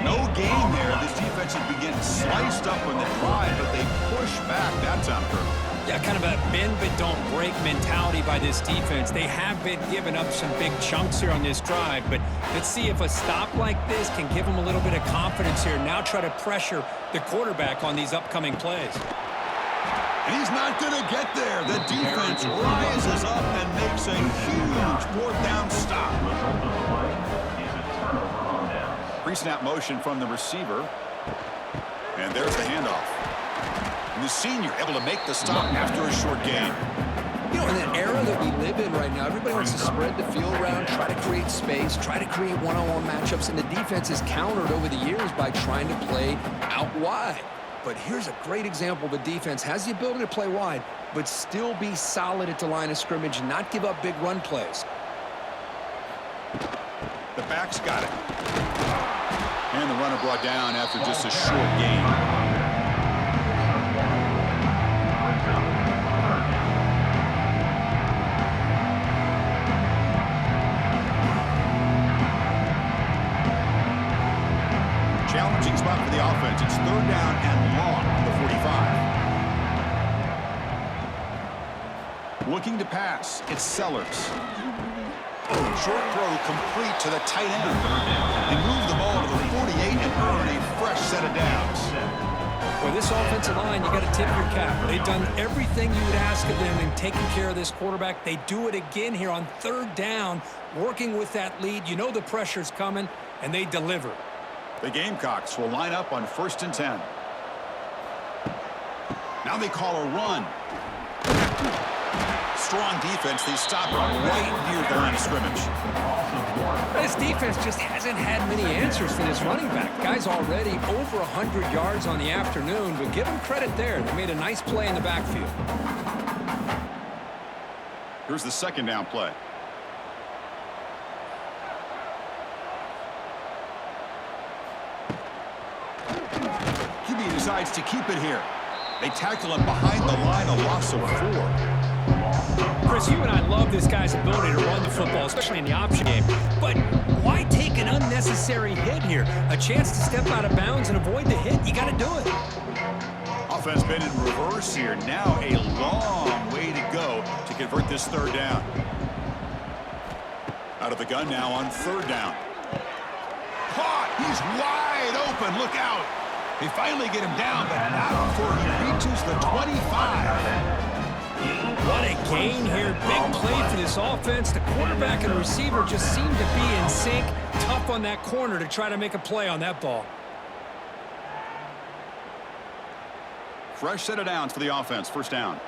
No gain there. This defense has been sliced up on the drive, but they push back that time, Kirk. Yeah, kind of a bend but don't break mentality by this defense. They have been giving up some big chunks here on this drive, but let's see if a stop like this can give them a little bit of confidence here. Now try to pressure the quarterback on these upcoming plays. And he's not going to get there. The defense rises up and makes a huge 4th down stop. Pre-snap motion from the receiver. And there's the handoff. And the senior able to make the stop after a short gain. You know, in the era that we live in right now, everybody wants to spread the field around, try to create space, try to create one-on-one matchups, and the defense has countered over the years by trying to play out wide. But here's a great example of a defense has the ability to play wide, but still be solid at the line of scrimmage and not give up big run plays. The back's got it. And the runner brought down after just a short gain. Challenging spot for the offense. It's 3rd down and long at the 45. Looking to pass. It's Sellers. Short throw complete to the tight end. They move the ball to the 48 and earn a fresh set of downs. Well, this offensive line, you got to tip your cap. They've done everything you would ask of them in taking care of this quarterback. They do it again here on 3rd down, working with that lead. You know the pressure's coming, and they deliver. The Gamecocks will line up on 1st and 10. Now they call a run. strong defense. They stop right near the line of scrimmage. This defense just hasn't had many answers for this running back. Guy's already over 100 yards on the afternoon, but give him credit there. They made a nice play in the backfield. Here's the second down play. QB decides to keep it here. They tackle him behind the line, a loss of 4. Chris, you and I love this guy's ability to run the football, especially in the option game. But why take an unnecessary hit here? A chance to step out of bounds and avoid the hit. You got to do it. Offense been in reverse here. Now a long way to go to convert this third down. Out of the gun now on third down. Caught! He's wide open. Look out! They finally get him down, but not before he reaches the 25. What a gain here. Big play for this offense. The quarterback and receiver just seem to be in sync. Tough on that corner to try to make a play on that ball. Fresh set of downs for the offense. First down.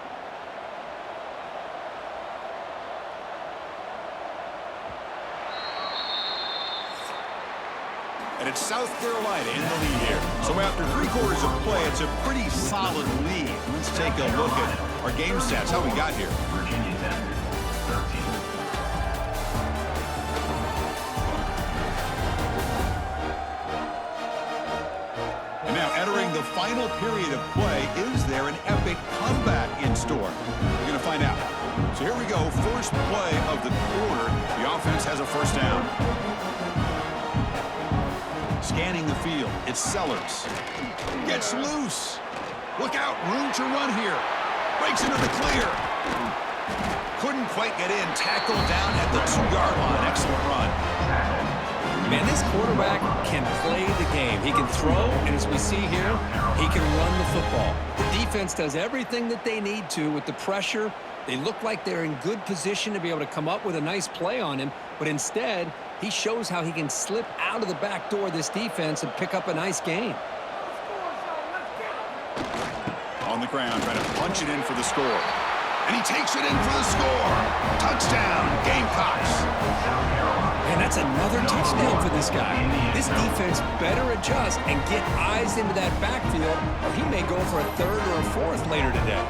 And it's South Carolina in the lead here. So after 3 quarters of play, it's a pretty solid lead. Let's take a look at our game stats, how we got here. Virginia Tech, 13. And now entering the final period of play, is there an epic comeback in store? We're going to find out. So here we go, first play of the quarter. The offense has a first down. Scanning the field, it's Sellers. Gets loose. Look out, room to run here. Breaks into the clear. Couldn't quite get in. Tackled down at the 2-yard line. Excellent run. Man, this quarterback can play the game. He can throw, and as we see here, he can run the football. The defense does everything that they need to with the pressure. They look like they're in good position to be able to come up with a nice play on him, but instead, he shows how he can slip out of the back door of this defense and pick up a nice gain. On the ground, trying to punch it in for the score. And he takes it in for the score. Touchdown, Gamecocks. And that's another touchdown for this guy. This defense better adjust and get eyes into that backfield, or he may go for a third or a fourth later today.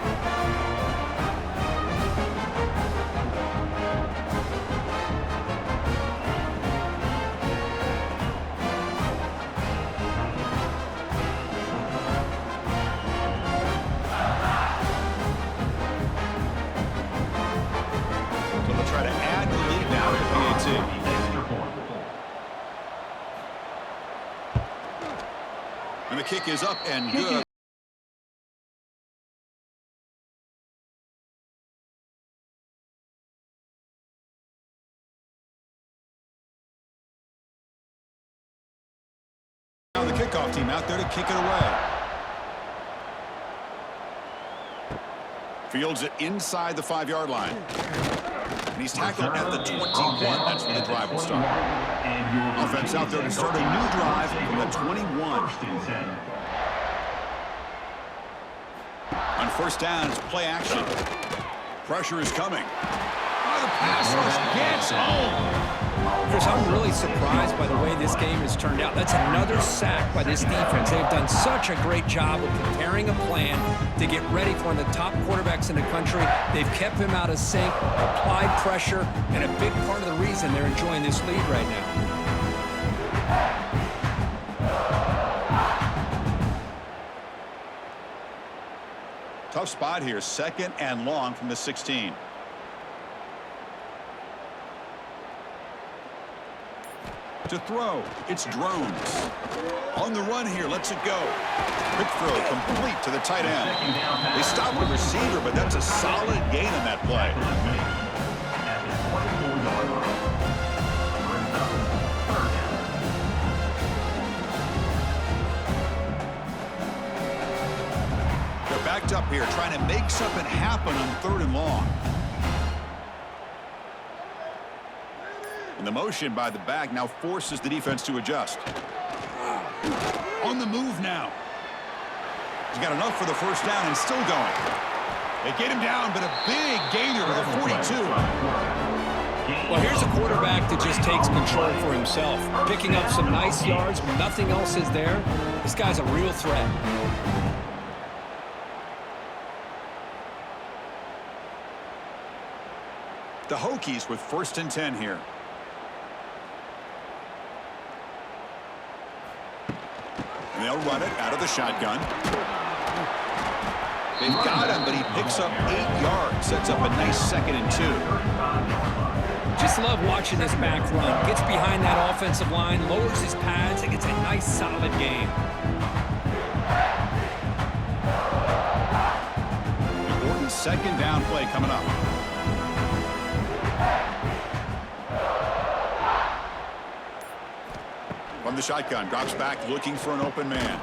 And the kick is up and good. Now the kickoff team out there to kick it away. Fields it inside the 5-yard line. And he's tackled at the 21. That's where the drive will start. Offense out there to start a new drive from the 21. On first down, it's play action. Pressure is coming. Oh, the pass rush gets home. Chris, I'm really surprised by the way this game has turned out. That's another sack by this defense. They've done such a great job of preparing a plan to get ready for one of the top quarterbacks in the country. They've kept him out of sync, applied pressure, and a big part of the reason they're enjoying this lead right now. Tough spot here, second and long from the 16. To throw, it's Drones. On the run here, lets it go. Quick throw, complete to the tight end. They stop the receiver, but that's a solid gain on that play. They're backed up here, trying to make something happen on third and long. And the motion by the back now forces the defense to adjust. On the move now. He's got enough for the first down and still going. They get him down, but a big gainer to the 45. Well, here's a quarterback that just takes control for himself, picking up some nice yards when nothing else is there. This guy's a real threat. The Hokies with 1st and 10 here. And they'll run it out of the shotgun. They've got him, but he picks up 8 yards. Sets up a nice 2nd and 2. Just love watching this back run. Gets behind that offensive line, lowers his pads, and gets a nice, solid game. Important 2nd down play coming up. From the shotgun, drops back looking for an open man.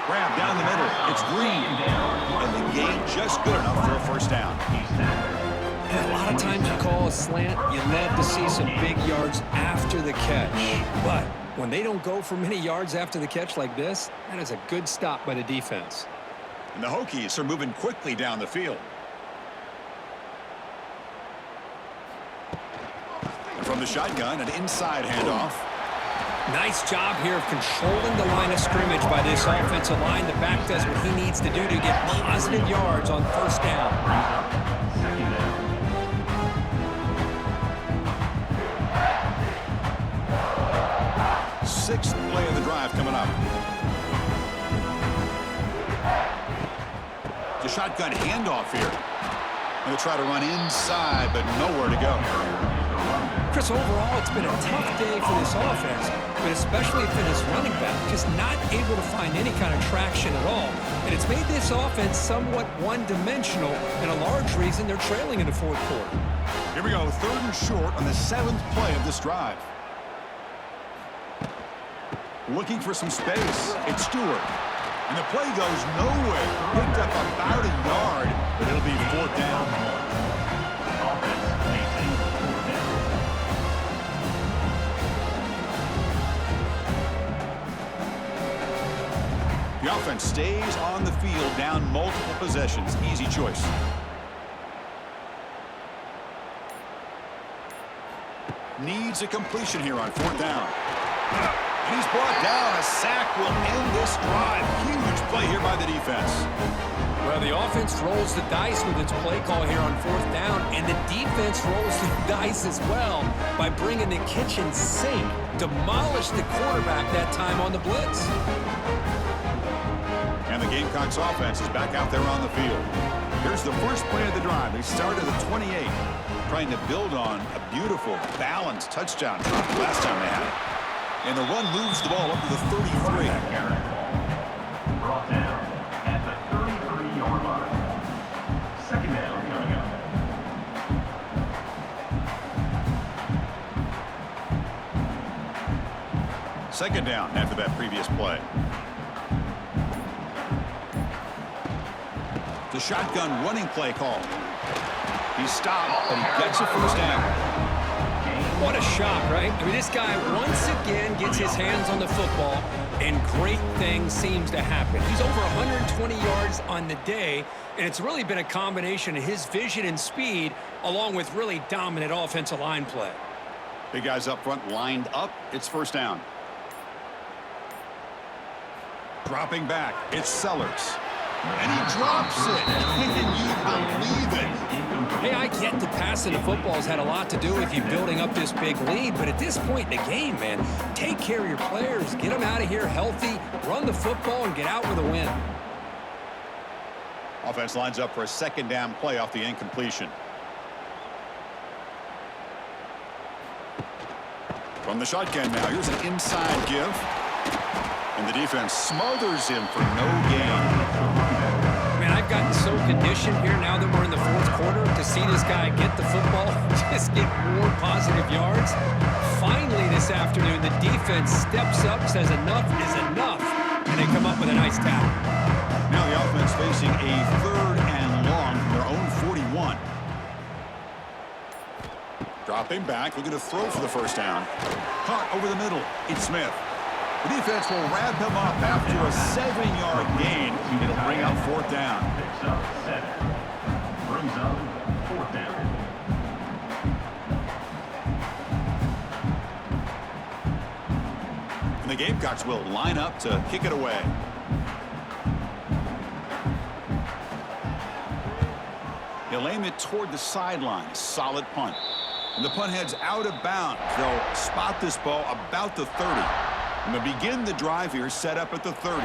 Grab down the middle. It's Green. And the gain just good enough for a 1st down. And a lot of times you call a slant, you love to see some big yards after the catch. But when they don't go for many yards after the catch like this, that is a good stop by the defense. And the Hokies are moving quickly down the field. And from the shotgun, an inside handoff. Nice job here of controlling the line of scrimmage by this offensive line. The back does what he needs to do to get positive yards on 1st down. Second down. 6th play of the drive coming up. The shotgun handoff here. Going to try to run inside, but nowhere to go. Chris, overall, it's been a tough day for this offense, but especially for this running back, just not able to find any kind of traction at all. And it's made this offense somewhat one-dimensional, and a large reason they're trailing in the 4th quarter. Here we go, 3rd and short on the 7th play of this drive. Looking for some space. It's Stewart. And the play goes nowhere. Picked up about a yard, but it'll be 4th down. Offense facing 4th down. The offense stays on the field down multiple possessions. Easy choice. Needs a completion here on 4th down. And he's brought down. A sack will end this drive. Huge play here by the defense. Well, the offense rolls the dice with its play call here on 4th down, and the defense rolls the dice as well by bringing the kitchen sink. Demolished the quarterback that time on the blitz. And the Gamecocks offense is back out there on the field. Here's the first play of the drive. They started at the 28, trying to build on a beautiful, balanced touchdown drive last time they had it. And the run moves the ball up to the 33. Brought down at the 33-yard line. 2nd down coming up. Second down after that previous play. The shotgun running play call. He's stopped, but he gets a 1st down. What a shot, right? I mean, this guy once again gets his hands on the football, and great things seems to happen. He's over 120 yards on the day, and it's really been a combination of his vision and speed, along with really dominant offensive line play. Big guys up front lined up. It's 1st down. Dropping back. It's Sellers. And he drops it. Can you believe it? Hey, I get the passing the football has had a lot to do with you building up this big lead, but at this point in the game, man, take care of your players, get them out of here healthy, run the football, and get out with a win. Offense lines up for a 2nd down play off the incompletion. From the shotgun now, here's an inside give. And the defense smothers him for no gain. Man, I've gotten so conditioned here now that we're in the 4th quarter to see this guy get the football, just get more positive yards. Finally this afternoon, the defense steps up, says enough is enough, and they come up with a nice tackle. Now the offense facing a 3rd and long from their own 41. Dropping back, looking to throw for the 1st down. Caught over the middle. It's Smith. The defense will wrap him up after a 7-yard gain. It'll bring up 4th down. Picks up 7. Brings up 4th down. Gamecocks will line up to kick it away. He'll aim it toward the sideline. Solid punt. And the punt heads out of bounds. They'll spot this ball about the 30. And they'll begin the drive here, set up at the 30. Oh,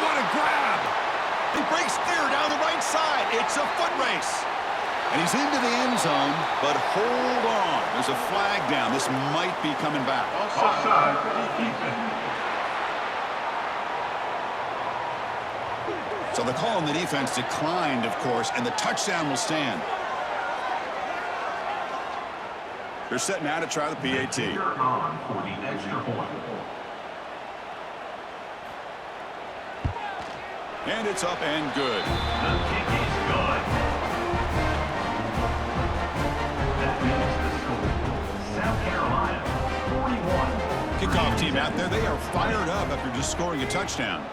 what a grab! He breaks clear down the right side. It's a foot race. And he's into the end zone, but hold on. There's a flag down. This might be coming back. Offside. Defense. So the call on the defense declined, of course, and the touchdown will stand. They're set now to try the PAT. You're on for the extra point. And it's up and good. The kick is good. That makes the score. South Carolina, 41. Kickoff team out there. They are fired up after just scoring a touchdown.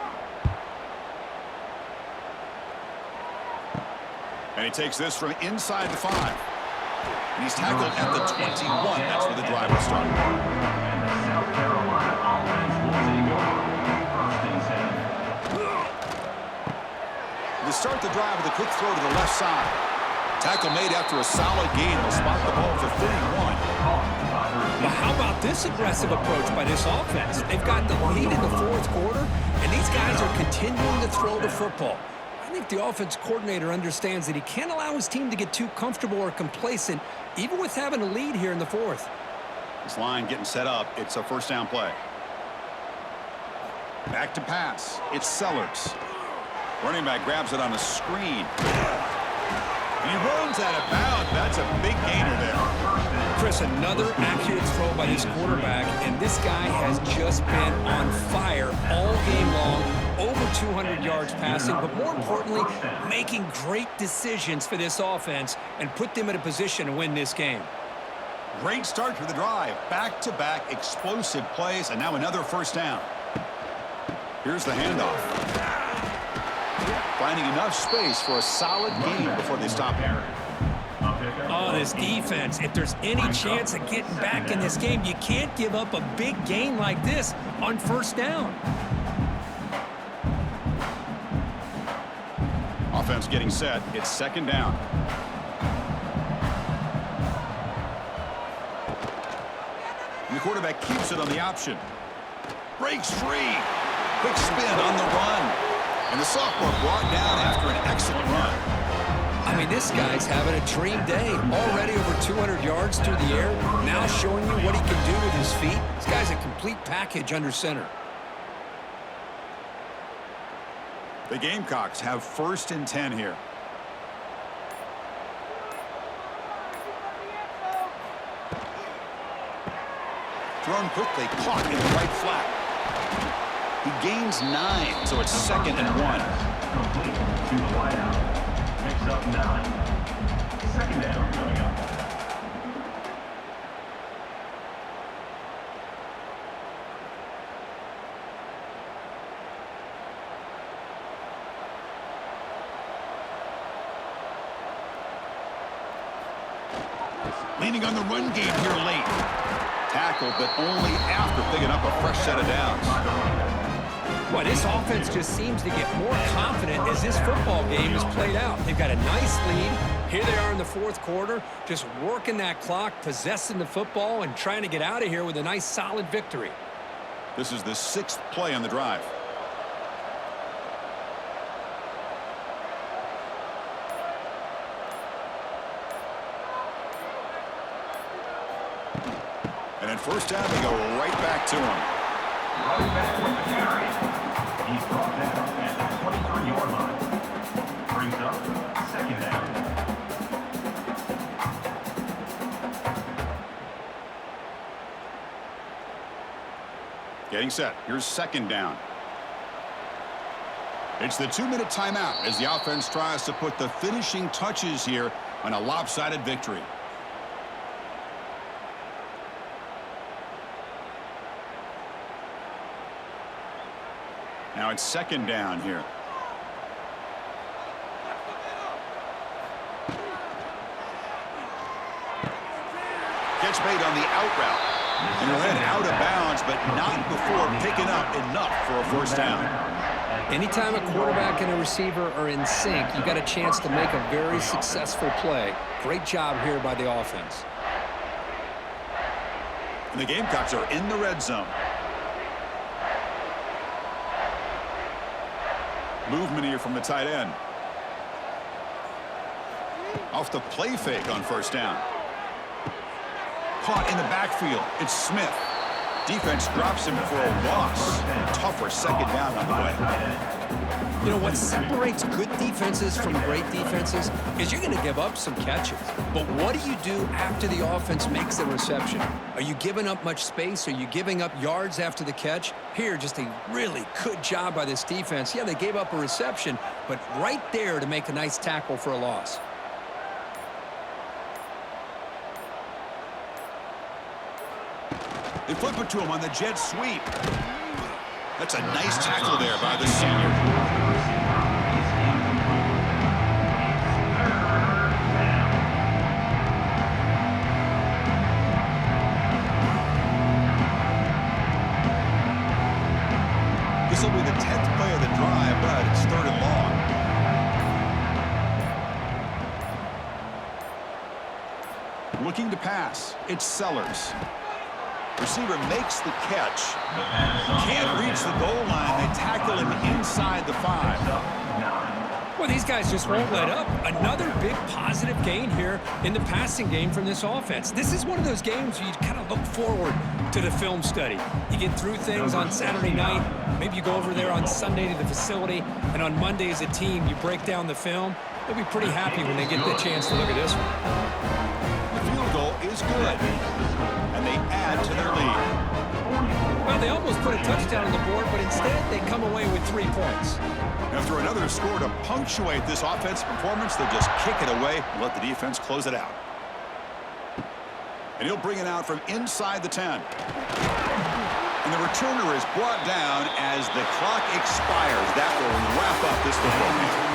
And he takes this from inside the 5. And he's tackled at the 21. That's where the drive will start. And the South Carolina offense will take over. First and 10. They start the drive with a quick throw to the left side. Tackle made after a solid gain. They'll spot the ball for 31. Well, how about this aggressive approach by this offense? They've got the lead in the fourth quarter, and these guys are continuing to throw the football. I think the offense coordinator understands that he can't allow his team to get too comfortable or complacent, even with having a lead here in the fourth. This line getting set up. It's a first down play. Back to pass. It's Sellers. Running back grabs it on a screen. And he runs out of bounds. That's a big gainer there. Chris, another accurate throw by this quarterback, and this guy has just been on fire all game long. Over 200 yards passing, but more importantly, making great decisions for this offense and put them in a position to win this game. Great start to the drive. Back-to-back explosive plays, and now another first down. Here's the handoff. Finding enough space for a solid gain before they stop here. Oh, this defense, if there's any chance of getting back in this game, you can't give up a big gain like this on first down. Offense getting set. It's second down. And the quarterback keeps it on the option. Breaks free. Quick spin on the run. And the sophomore brought down after an excellent run. I mean, this guy's having a dream day. Already over 200 yards through the air. Now showing you what he can do with his feet. This guy's a complete package under center. The Gamecocks have first and 10 here. Thrown quickly, caught in the right flat. He gains 9, so it's second and 1. Complete to the wideout. Picks up 9. Second down coming up. Leaning on the run game here late. Tackled, but only after picking up a fresh set of downs. Well, this offense just seems to get more confident as this football game is played out. They've got a nice lead. Here they are in the fourth quarter, just working that clock, possessing the football, and trying to get out of here with a nice, solid victory. This is the 6th play on the drive. And at first down, they go right back to him. Running back with the carry. He's brought down at the 23-yard line. Brings up second down. Getting set. Here's second down. It's the 2-minute timeout as the offense tries to put the finishing touches here on a lopsided victory. Now it's second down here. Catch made on the out route. And he ran out of bounds, but not before picking up enough for a first down. Anytime a quarterback and a receiver are in sync, you got a chance to make a very successful play. Great job here by the offense. And the Gamecocks are in the red zone. Movement here from the tight end. Off the play fake on first down. Caught in the backfield. It's Smith. Defense drops him for a loss. Tougher second down on the way. You know, what separates good defenses from great defenses is you're going to give up some catches. But what do you do after the offense makes the reception? Are you giving up much space? Are you giving up yards after the catch? Here, just a really good job by this defense. Yeah, they gave up a reception, but right there to make a nice tackle for a loss. They flip it to him on the jet sweep. That's a nice tackle there by the senior. This will be the 10th play of the drive, but it's 3rd and long. Looking to pass. It's Sellers. Receiver makes the catch. Can't reach the goal line. They tackle him inside the 5. Well, these guys just won't let up. Another big positive gain here in the passing game from this offense. This is one of those games where you kind of look forward to the film study. You get through things on Saturday night. Maybe you go over there on Sunday to the facility, and on Monday as a team, you break down the film. They'll be pretty happy when they get the chance to look at this one. The field goal is good, and they add to their lead. Well, they almost put a touchdown on the board, but instead they come away with 3 points. After another score to punctuate this offensive performance, they'll just kick it away and let the defense close it out. And he'll bring it out from inside the 10. And the returner is brought down as the clock expires. That will wrap up this football game.